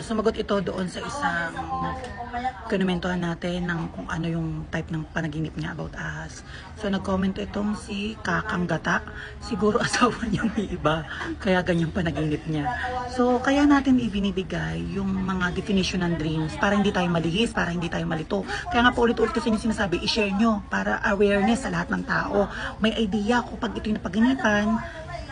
Sumagot ito doon sa isang kinumentuhan natin ng kung ano yung type ng panaginip niya about ahas. So nag-comment itong si Kakang Gata. Siguro asawa niya may iba, kaya ganyang panaginip niya. So kaya natin ibinibigay yung mga definition ng dreams para hindi tayo malihis, para hindi tayo malito. Kaya nga po ulit-ulit kasi yung sinasabi, i-share nyo para awareness sa lahat ng tao. May idea kung pag ito yung napaginipan,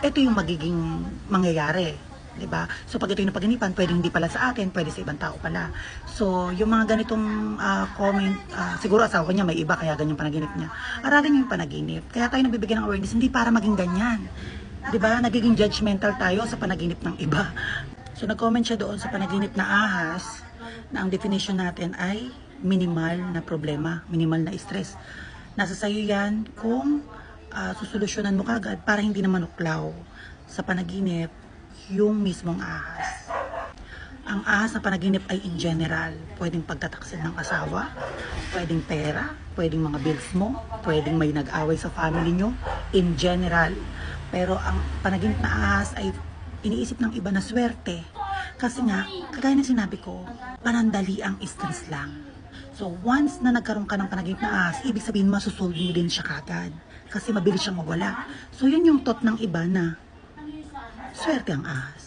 ito yung magiging mangyayari. Diba? So pag ito yung napaginipan, pwede hindi pala sa atin, pwede sa ibang tao pala. So yung mga ganitong comment, siguro asawa niya may iba kaya ganyan panaginip niya. Aralin niyo yung panaginip. Kaya tayo nabibigyan ng awareness, hindi para maging ganyan. Diba? Nagiging judgmental tayo sa panaginip ng iba. So nag-comment siya doon sa panaginip na ahas na ang definition natin ay minimal na problema, minimal na stress. Nasa sayo yan kung susolusyonan mo kagad para hindi na manuklaw sa panaginip yung mismong ahas. Ang ahas na panaginip ay in general. Pwedeng pagtataksil ng asawa, pwedeng pera, pwedeng mga bills mo, pwedeng may nag-away sa family nyo, in general. Pero ang panaginip na ahas ay iniisip ng iba na swerte. Kasi nga, kagaya ng sinabi ko, panandali ang stress lang. So once na nagkaroon ka ng panaginip na ahas, ibig sabihin masusolve mo din siya kagad. Kasi mabilis siyang mawala. So yun yung thought ng iba na swerte ang ahas.